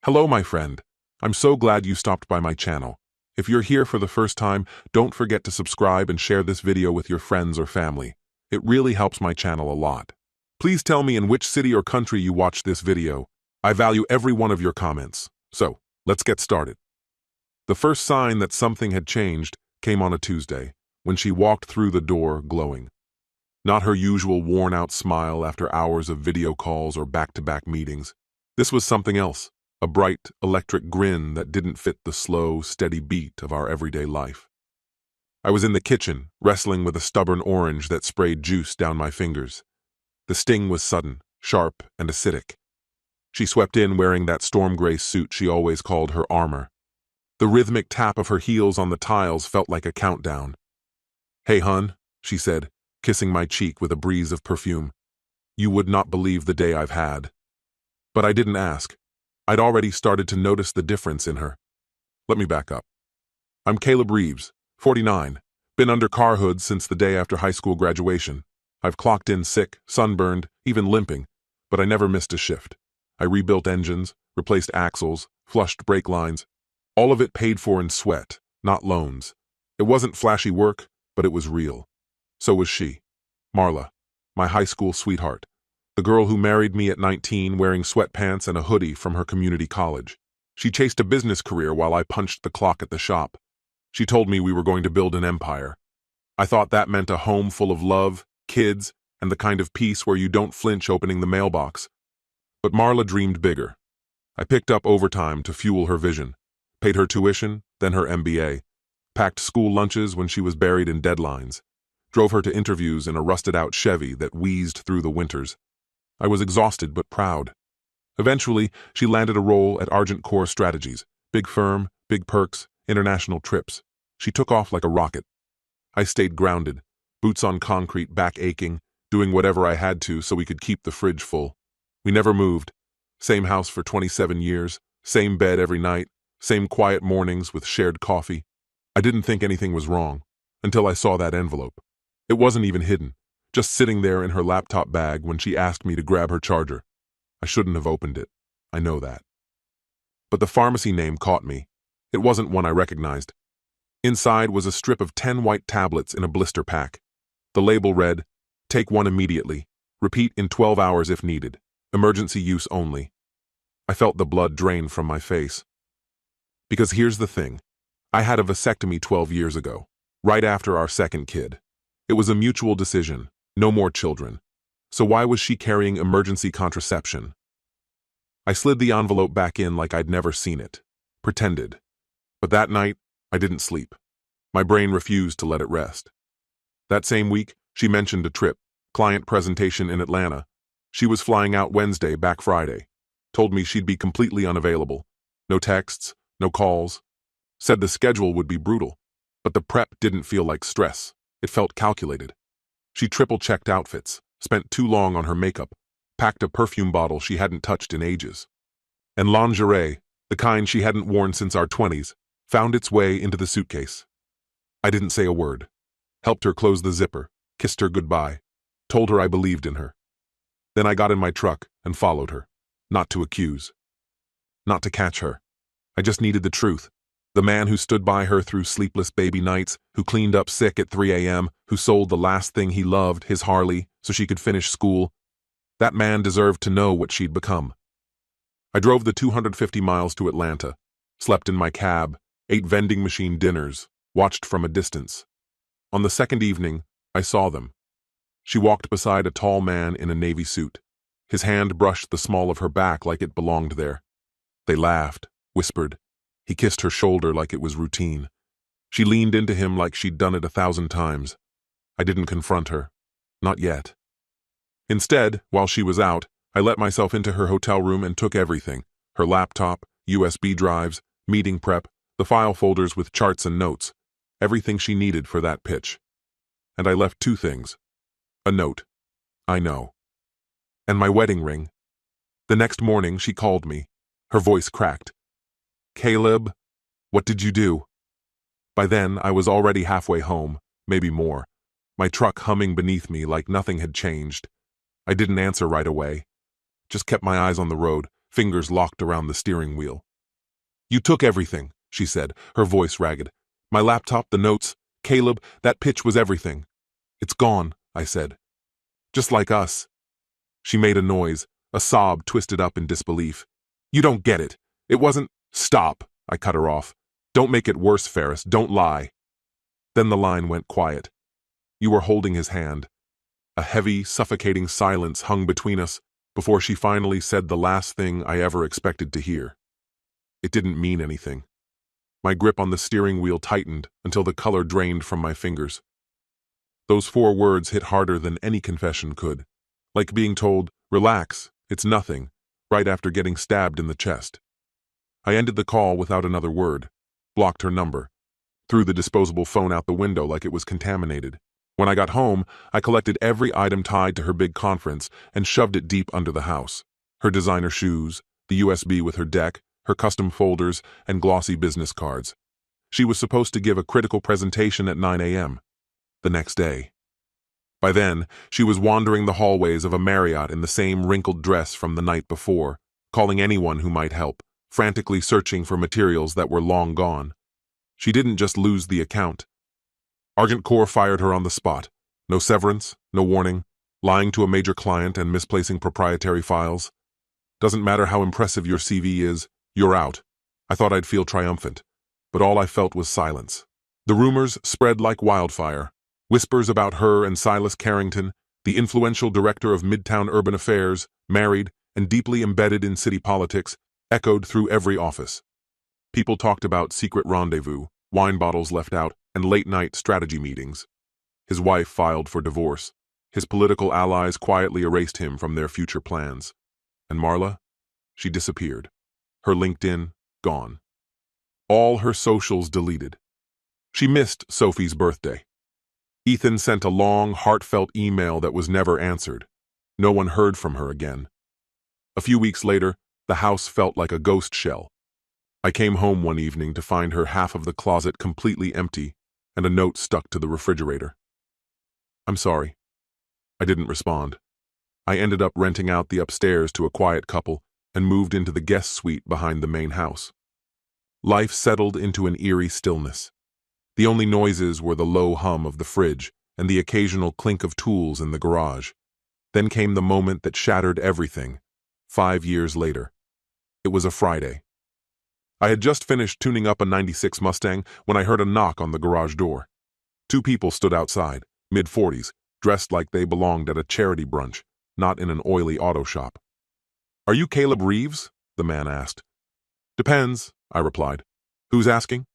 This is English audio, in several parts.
Hello, my friend. I'm so glad you stopped by my channel. If you're here for the first time, don't forget to subscribe and share this video with your friends or family. It really helps my channel a lot. Please tell me in which city or country you watched this video. I value every one of your comments. So, let's get started. The first sign that something had changed came on a Tuesday, when she walked through the door glowing. Not her usual worn-out smile after hours of video calls or back-to-back meetings. This was something else. A bright, electric grin that didn't fit the slow, steady beat of our everyday life. I was in the kitchen, wrestling with a stubborn orange that sprayed juice down my fingers. The sting was sudden, sharp, and acidic. She swept in wearing that storm gray suit she always called her armor. The rhythmic tap of her heels on the tiles felt like a countdown. "Hey, hun," she said, kissing my cheek with a breeze of perfume. "You would not believe the day I've had." But I didn't ask. I'd already started to notice the difference in her. Let me back up. I'm Caleb Reeves, 49, been under car hoods since the day after high school graduation. I've clocked in sick, sunburned, even limping, but I never missed a shift. I rebuilt engines, replaced axles, flushed brake lines. All of it paid for in sweat, not loans. It wasn't flashy work, but it was real. So was she, Marla, my high school sweetheart. The girl who married me at 19 wearing sweatpants and a hoodie from her community college. She chased a business career while I punched the clock at the shop. She told me we were going to build an empire. I thought that meant a home full of love, kids, and the kind of peace where you don't flinch opening the mailbox. But Marla dreamed bigger. I picked up overtime to fuel her vision, paid her tuition, then her MBA, packed school lunches when she was buried in deadlines, drove her to interviews in a rusted-out Chevy that wheezed through the winters. I was exhausted but proud. Eventually, she landed a role at Argent Core Strategies, big firm, big perks, international trips. She took off like a rocket. I stayed grounded, boots on concrete, back aching, doing whatever I had to so we could keep the fridge full. We never moved. Same house for 27 years, same bed every night, same quiet mornings with shared coffee. I didn't think anything was wrong, until I saw that envelope. It wasn't even hidden. Just sitting there in her laptop bag when she asked me to grab her charger. I shouldn't have opened it. I know that. But the pharmacy name caught me. It wasn't one I recognized. Inside was a strip of 10 white tablets in a blister pack. The label read, "Take one immediately. Repeat in 12 hours if needed. Emergency use only." I felt the blood drain from my face. Because here's the thing. I had a vasectomy 12 years ago, right after our second kid. It was a mutual decision. No more children. So why was she carrying emergency contraception? I slid the envelope back in like I'd never seen it. Pretended. But that night, I didn't sleep. My brain refused to let it rest. That same week, she mentioned a trip, client presentation in Atlanta. She was flying out Wednesday, back Friday. Told me she'd be completely unavailable. No texts, no calls. Said the schedule would be brutal. But the prep didn't feel like stress. It felt calculated. She triple-checked outfits, spent too long on her makeup, packed a perfume bottle she hadn't touched in ages. And lingerie, the kind she hadn't worn since our 20s, found its way into the suitcase. I didn't say a word. Helped her close the zipper, kissed her goodbye, told her I believed in her. Then I got in my truck and followed her. Not to accuse. Not to catch her. I just needed the truth. The man who stood by her through sleepless baby nights, who cleaned up sick at 3 a.m., who sold the last thing he loved, his Harley, so she could finish school. That man deserved to know what she'd become. I drove the 250 miles to Atlanta, slept in my cab, ate vending machine dinners, watched from a distance. On the second evening, I saw them. She walked beside a tall man in a navy suit. His hand brushed the small of her back like it belonged there. They laughed, whispered. He kissed her shoulder like it was routine. She leaned into him like she'd done it 1,000 times. I didn't confront her. Not yet. Instead, while she was out, I let myself into her hotel room and took everything. Her laptop, USB drives, meeting prep, the file folders with charts and notes. Everything she needed for that pitch. And I left 2 things. A note. I know. And my wedding ring. The next morning, she called me. Her voice cracked. "Caleb, what did you do?" By then, I was already halfway home, maybe more, my truck humming beneath me like nothing had changed. I didn't answer right away. Just kept my eyes on the road, fingers locked around the steering wheel. "You took everything," she said, her voice ragged. "My laptop, the notes. Caleb, that pitch was everything." "It's gone," I said. "Just like us." She made a noise, a sob twisted up in disbelief. "You don't get it. It wasn't—" "Stop," I cut her off. "Don't make it worse, Ferris. Don't lie." Then the line went quiet. You were holding his hand. A heavy, suffocating silence hung between us before she finally said the last thing I ever expected to hear. It didn't mean anything. My grip on the steering wheel tightened until the color drained from my fingers. Those 4 words hit harder than any confession could, like being told, "Relax, it's nothing," right after getting stabbed in the chest. I ended the call without another word, blocked her number, threw the disposable phone out the window like it was contaminated. When I got home, I collected every item tied to her big conference and shoved it deep under the house. Her designer shoes, the USB with her deck, her custom folders, and glossy business cards. She was supposed to give a critical presentation at 9 a.m. the next day. By then, she was wandering the hallways of a Marriott in the same wrinkled dress from the night before, calling anyone who might help, frantically searching for materials that were long gone. She didn't just lose the account. ArgentCore fired her on the spot. No severance, no warning, lying to a major client and misplacing proprietary files. Doesn't matter how impressive your CV is, you're out. I thought I'd feel triumphant, but all I felt was silence. The rumors spread like wildfire. Whispers about her and Silas Carrington, the influential director of Midtown Urban Affairs, married and deeply embedded in city politics, echoed through every office. People talked about secret rendezvous, wine bottles left out, and late-night strategy meetings. His wife filed for divorce. His political allies quietly erased him from their future plans. And Marla? She disappeared. Her LinkedIn, gone. All her socials deleted. She missed Sophie's birthday. Ethan sent a long, heartfelt email that was never answered. No one heard from her again. A few weeks later, the house felt like a ghost shell. I came home one evening to find her half of the closet completely empty and a note stuck to the refrigerator. "I'm sorry." I didn't respond. I ended up renting out the upstairs to a quiet couple and moved into the guest suite behind the main house. Life settled into an eerie stillness. The only noises were the low hum of the fridge and the occasional clink of tools in the garage. Then came the moment that shattered everything. 5 years later. It was a Friday. I had just finished tuning up a '96 Mustang when I heard a knock on the garage door. 2 people stood outside, mid-40s, dressed like they belonged at a charity brunch, not in an oily auto shop. "Are you Caleb Reeves?" the man asked. "Depends," I replied. "Who's asking?"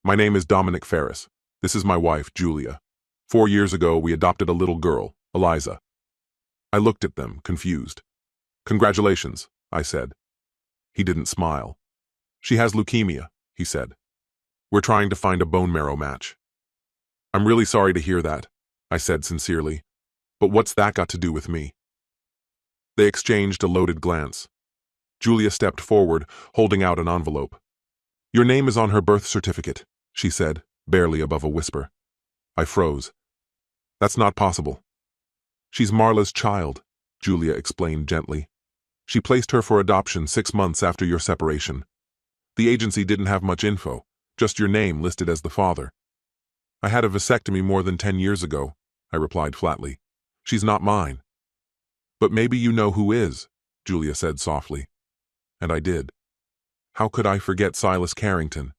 "My name is Dominic Ferris. This is my wife, Julia. 4 years ago, we adopted a little girl, Eliza." I looked at them, confused. "Congratulations," I said. He didn't smile. "She has leukemia," he said. "We're trying to find a bone marrow match." "I'm really sorry to hear that," I said sincerely. "But what's that got to do with me?" They exchanged a loaded glance. Julia stepped forward, holding out an envelope. "Your name is on her birth certificate," she said, barely above a whisper. I froze. "That's not possible." "She's Marla's child," Julia explained gently. "She placed her for adoption 6 months after your separation. The agency didn't have much info, just your name listed as the father." "I had a vasectomy more than 10 years ago," I replied flatly. "She's not mine." "But maybe you know who is," Julia said softly. And I did. How could I forget Silas Carrington?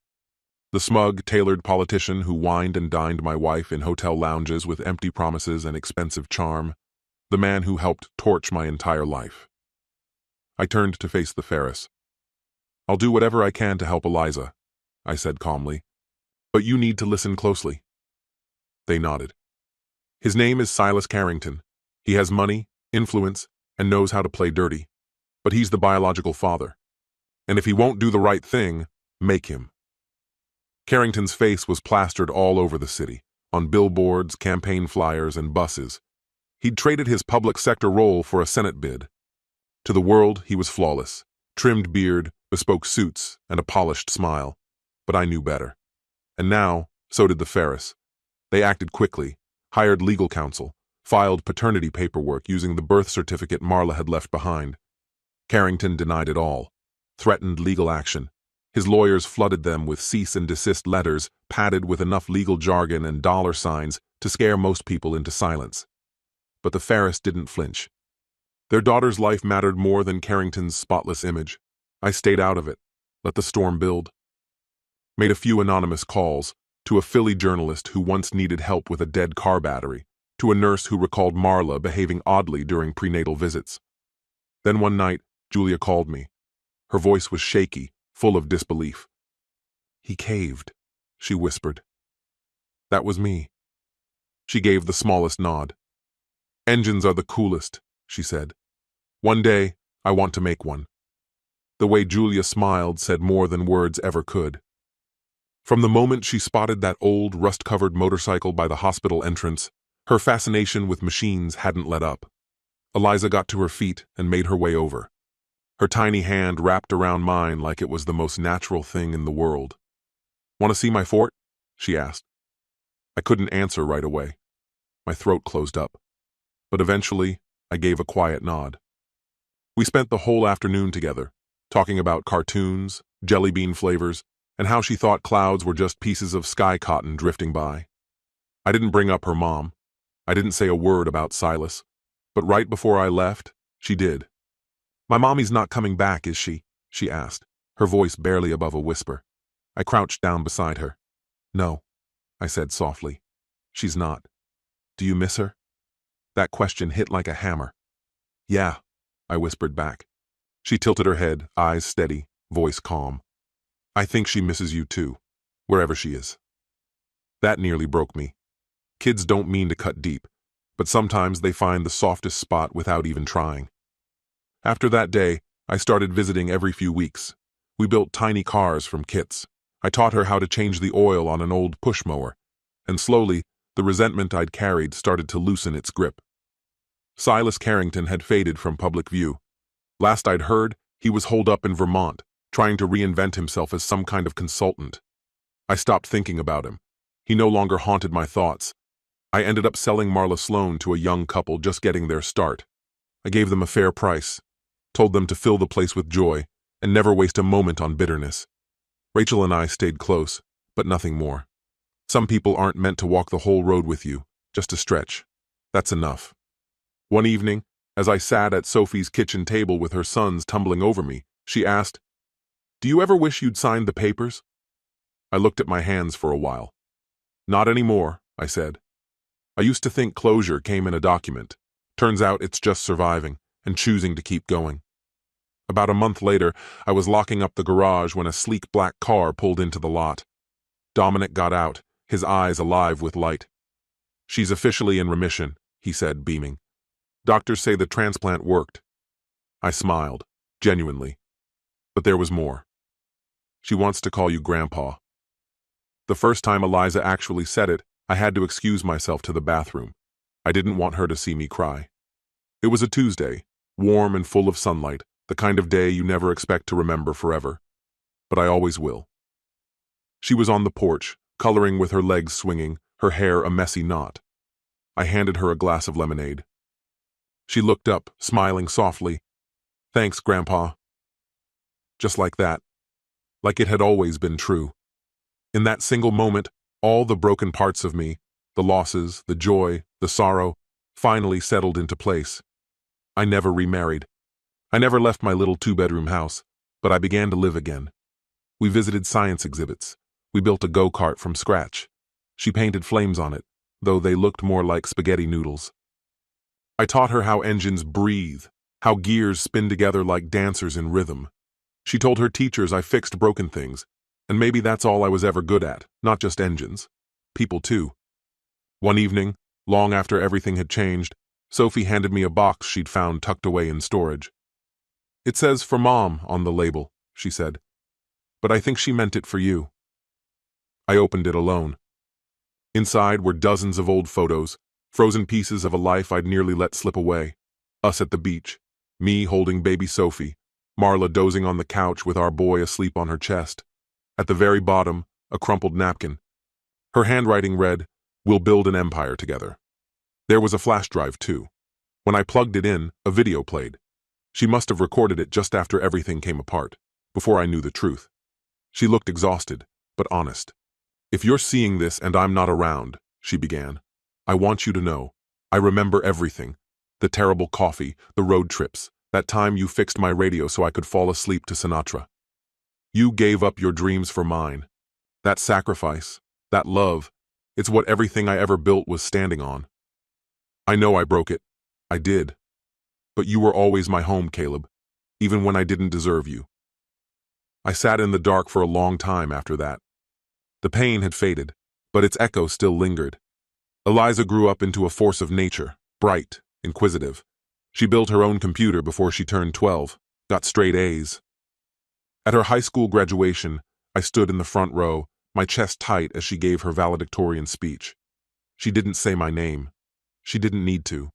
The smug, tailored politician who wined and dined my wife in hotel lounges with empty promises and expensive charm. The man who helped torch my entire life. I turned to face the Ferris. "I'll do whatever I can to help Eliza," I said calmly. "But you need to listen closely." They nodded. "His name is Silas Carrington. He has money, influence, and knows how to play dirty. But he's the biological father. And if he won't do the right thing, make him." Carrington's face was plastered all over the city, on billboards, campaign flyers, and buses. He'd traded his public sector role for a Senate bid. To the world, he was flawless. Trimmed beard, bespoke suits, and a polished smile. But I knew better. And now, so did the Ferris. They acted quickly, hired legal counsel, filed paternity paperwork using the birth certificate Marla had left behind. Carrington denied it all, threatened legal action. His lawyers flooded them with cease and desist letters padded with enough legal jargon and dollar signs to scare most people into silence. But the Ferris didn't flinch. Their daughter's life mattered more than Carrington's spotless image. I stayed out of it, let the storm build. Made a few anonymous calls, to a Philly journalist who once needed help with a dead car battery, to a nurse who recalled Marla behaving oddly during prenatal visits. Then one night, Julia called me. Her voice was shaky, full of disbelief. "He caved," she whispered. That was me. She gave the smallest nod. "Engines are the coolest," she said. "One day, I want to make one." The way Julia smiled said more than words ever could. From the moment she spotted that old, rust-covered motorcycle by the hospital entrance, her fascination with machines hadn't let up. Eliza got to her feet and made her way over. Her tiny hand wrapped around mine like it was the most natural thing in the world. "Want to see my fort?" she asked. I couldn't answer right away. My throat closed up. But eventually, I gave a quiet nod. We spent the whole afternoon together, talking about cartoons, jelly bean flavors, and how she thought clouds were just pieces of sky cotton drifting by. I didn't bring up her mom. I didn't say a word about Silas. But right before I left, she did. "My mommy's not coming back, is she?" she asked, her voice barely above a whisper. I crouched down beside her. "No," I said softly. "She's not. Do you miss her?" That question hit like a hammer. "Yeah," I whispered back. She tilted her head, eyes steady, voice calm. "I think she misses you too, wherever she is." That nearly broke me. Kids don't mean to cut deep, but sometimes they find the softest spot without even trying. After that day, I started visiting every few weeks. We built tiny cars from kits. I taught her how to change the oil on an old push mower, and slowly, the resentment I'd carried started to loosen its grip. Silas Carrington had faded from public view. Last I'd heard, he was holed up in Vermont, trying to reinvent himself as some kind of consultant. I stopped thinking about him. He no longer haunted my thoughts. I ended up selling Marla Sloan to a young couple just getting their start. I gave them a fair price, told them to fill the place with joy, and never waste a moment on bitterness. Rachel and I stayed close, but nothing more. Some people aren't meant to walk the whole road with you, just a stretch. That's enough. One evening, as I sat at Sophie's kitchen table with her sons tumbling over me, she asked, "Do you ever wish you'd signed the papers?" I looked at my hands for a while. "Not anymore," I said. "I used to think closure came in a document. Turns out it's just surviving and choosing to keep going." About a month later, I was locking up the garage when a sleek black car pulled into the lot. Dominic got out, his eyes alive with light. "She's officially in remission," he said, beaming. "Doctors say the transplant worked." I smiled, genuinely. But there was more. "She wants to call you Grandpa." The first time Eliza actually said it, I had to excuse myself to the bathroom. I didn't want her to see me cry. It was a Tuesday, warm and full of sunlight, the kind of day you never expect to remember forever. But I always will. She was on the porch, coloring with her legs swinging, her hair a messy knot. I handed her a glass of lemonade. She looked up, smiling softly. "Thanks, Grandpa." Just like that. Like it had always been true. In that single moment, all the broken parts of me, the losses, the joy, the sorrow, finally settled into place. I never remarried. I never left my little two-bedroom house, but I began to live again. We visited science exhibits. We built a go-kart from scratch. She painted flames on it, though they looked more like spaghetti noodles. I taught her how engines breathe, how gears spin together like dancers in rhythm. She told her teachers I fixed broken things, and maybe that's all I was ever good at, not just engines. People too. One evening, long after everything had changed, Sophie handed me a box she'd found tucked away in storage. "It says for Mom on the label," she said, "but I think she meant it for you." I opened it alone. Inside were dozens of old photos, frozen pieces of a life I'd nearly let slip away. Us at the beach, me holding baby Sophie, Marla dozing on the couch with our boy asleep on her chest. At the very bottom, a crumpled napkin. Her handwriting read, "We'll build an empire together." There was a flash drive too. When I plugged it in, a video played. She must have recorded it just after everything came apart, before I knew the truth. She looked exhausted, but honest. "If you're seeing this and I'm not around," she began, "I want you to know. I remember everything. The terrible coffee, the road trips, that time you fixed my radio so I could fall asleep to Sinatra. You gave up your dreams for mine. That sacrifice, that love, it's what everything I ever built was standing on. I know I broke it. I did. But you were always my home, Caleb, even when I didn't deserve you." I sat in the dark for a long time after that. The pain had faded, but its echo still lingered. Eliza grew up into a force of nature, bright, inquisitive. She built her own computer before she turned 12, got straight A's. At her high school graduation, I stood in the front row, my chest tight as she gave her valedictorian speech. She didn't say my name. She didn't need to.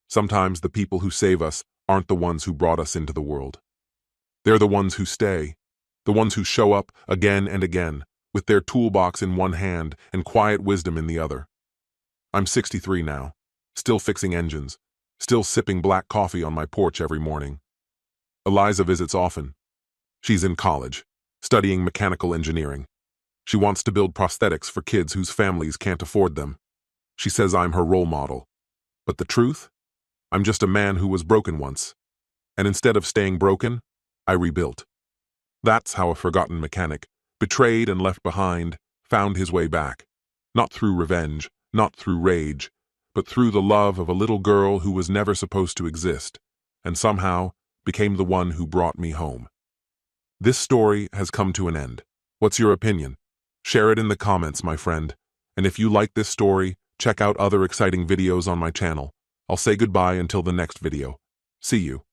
Sometimes the people who save us aren't the ones who brought us into the world. They're the ones who stay, the ones who show up again and again, with their toolbox in one hand and quiet wisdom in the other. I'm 63 now, still fixing engines, still sipping black coffee on my porch every morning. Eliza visits often. She's in college, studying mechanical engineering. She wants to build prosthetics for kids whose families can't afford them. She says I'm her role model. But the truth? I'm just a man who was broken once. And instead of staying broken, I rebuilt. That's how a forgotten mechanic, betrayed and left behind, found his way back. Not through revenge, not through rage, but through the love of a little girl who was never supposed to exist, and somehow became the one who brought me home. This story has come to an end. What's your opinion? Share it in the comments, my friend. And if you like this story, check out other exciting videos on my channel. I'll say goodbye until the next video. See you.